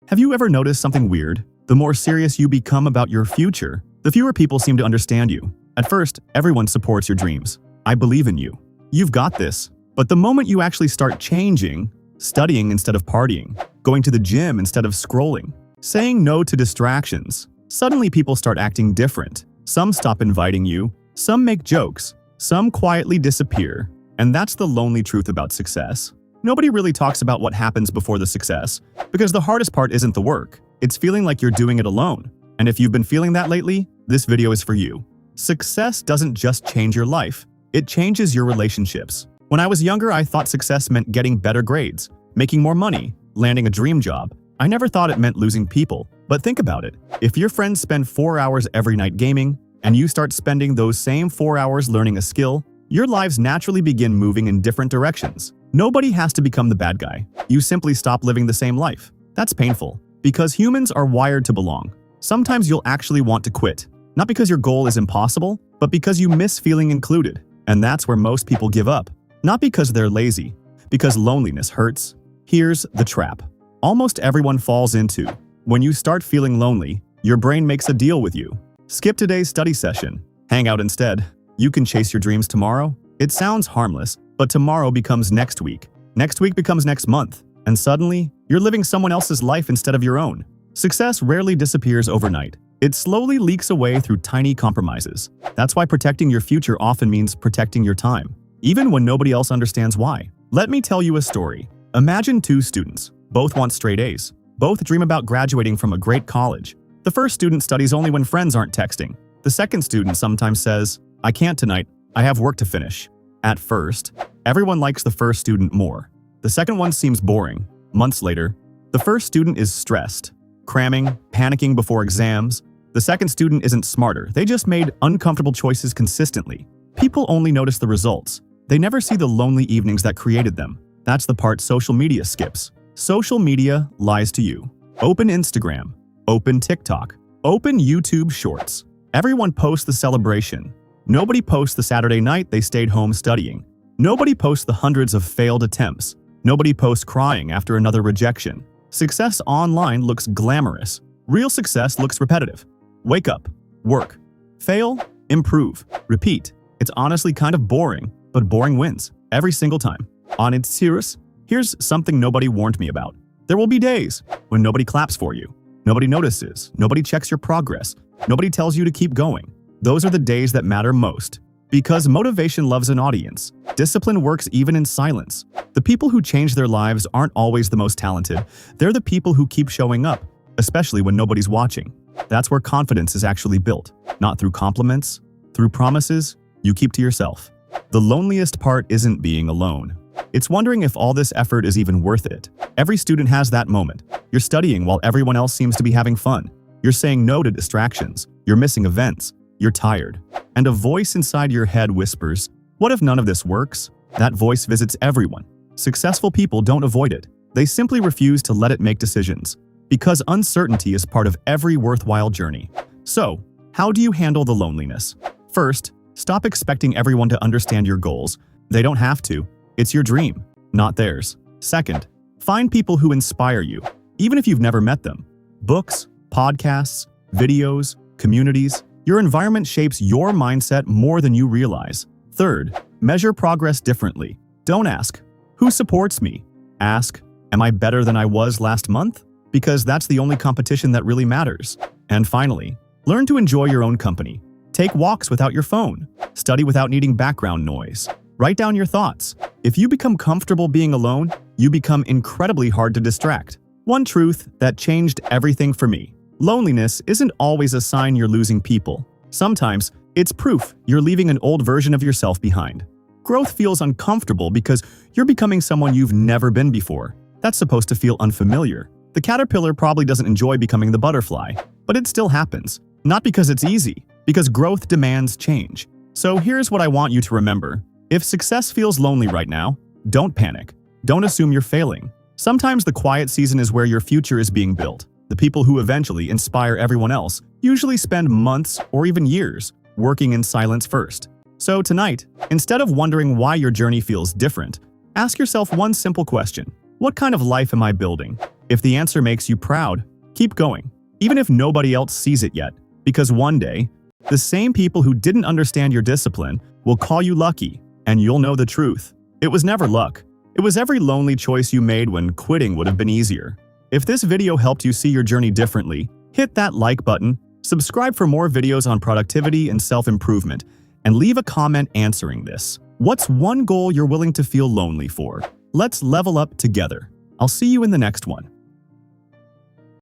Have you ever noticed something weird? The more serious you become about your future, the fewer people seem to understand you. At first, everyone supports your dreams. I believe in you. You've got this. But the moment you actually start changing, studying instead of partying, going to the gym instead of scrolling, saying no to distractions, suddenly people start acting different. Some stop inviting you, some make jokes, some quietly disappear. And that's the lonely truth about success. Nobody really talks about what happens before the success, because the hardest part isn't the work. It's feeling like you're doing it alone. And if you've been feeling that lately, this video is for you. Success doesn't just change your life, it changes your relationships. When I was younger, I thought success meant getting better grades, making more money, landing a dream job. I never thought it meant losing people. But think about it. If your friends spend 4 hours every night gaming, and you start spending those same 4 hours learning a skill, your lives naturally begin moving in different directions. Nobody has to become the bad guy. You simply stop living the same life. That's painful, because humans are wired to belong. Sometimes you'll actually want to quit, not because your goal is impossible, but because you miss feeling included. And that's where most people give up. Not because they're lazy, because loneliness hurts. Here's the trap. Almost everyone falls into. When you start feeling lonely, your brain makes a deal with you. Skip today's study session. Hang out instead. You can chase your dreams tomorrow. It sounds harmless, but tomorrow becomes next week. Next week becomes next month. And suddenly, you're living someone else's life instead of your own. Success rarely disappears overnight. It slowly leaks away through tiny compromises. That's why protecting your future often means protecting your time, even when nobody else understands why. Let me tell you a story. Imagine two students. Both want straight A's. Both dream about graduating from a great college. The first student studies only when friends aren't texting. The second student sometimes says, "I can't tonight. I have work to finish." At first, everyone likes the first student more. The second one seems boring. Months later, the first student is stressed, cramming, panicking before exams. The second student isn't smarter. They just made uncomfortable choices consistently. People only notice the results. They never see the lonely evenings that created them. That's the part social media skips. Social media lies to you. Open Instagram. Open TikTok. Open YouTube Shorts. Everyone posts the celebration. Nobody posts the Saturday night they stayed home studying. Nobody posts the hundreds of failed attempts. Nobody posts crying after another rejection. Success online looks glamorous. Real success looks repetitive. Wake up, work, fail, improve, repeat. It's honestly kind of boring, but boring wins every single time. On its serious, here's something nobody warned me about. There will be days when nobody claps for you. Nobody notices. Nobody checks your progress. Nobody tells you to keep going. Those are the days that matter most. Because motivation loves an audience. Discipline works even in silence. The people who change their lives aren't always the most talented. They're the people who keep showing up, especially when nobody's watching. That's where confidence is actually built. Not through compliments, through promises you keep to yourself. The loneliest part isn't being alone. It's wondering if all this effort is even worth it. Every student has that moment. You're studying while everyone else seems to be having fun. You're saying no to distractions. You're missing events. You're tired. And a voice inside your head whispers, "What if none of this works?" That voice visits everyone. Successful people don't avoid it. They simply refuse to let it make decisions. Because uncertainty is part of every worthwhile journey. So, how do you handle the loneliness? First, stop expecting everyone to understand your goals. They don't have to. It's your dream, not theirs. Second, find people who inspire you, even if you've never met them. Books, podcasts, videos, communities. Your environment shapes your mindset more than you realize. Third, measure progress differently. Don't ask, "Who supports me?" Ask, "Am I better than I was last month?" Because that's the only competition that really matters. And finally, learn to enjoy your own company. Take walks without your phone. Study without needing background noise. Write down your thoughts. If you become comfortable being alone, you become incredibly hard to distract. One truth that changed everything for me. Loneliness isn't always a sign you're losing people. Sometimes, it's proof you're leaving an old version of yourself behind. Growth feels uncomfortable because you're becoming someone you've never been before. That's supposed to feel unfamiliar. The caterpillar probably doesn't enjoy becoming the butterfly, but it still happens. Not because it's easy, because growth demands change. So here's what I want you to remember. If success feels lonely right now, don't panic. Don't assume you're failing. Sometimes the quiet season is where your future is being built. The people who eventually inspire everyone else usually spend months or even years working in silence first. So tonight, instead of wondering why your journey feels different, ask yourself one simple question. What kind of life am I building? If the answer makes you proud, keep going, even if nobody else sees it yet, because one day, the same people who didn't understand your discipline will call you lucky, and you'll know the truth. It was never luck. It was every lonely choice you made when quitting would have been easier. If this video helped you see your journey differently, hit that like button, subscribe for more videos on productivity and self-improvement, and leave a comment answering this. What's one goal you're willing to feel lonely for? Let's level up together. I'll see you in the next one.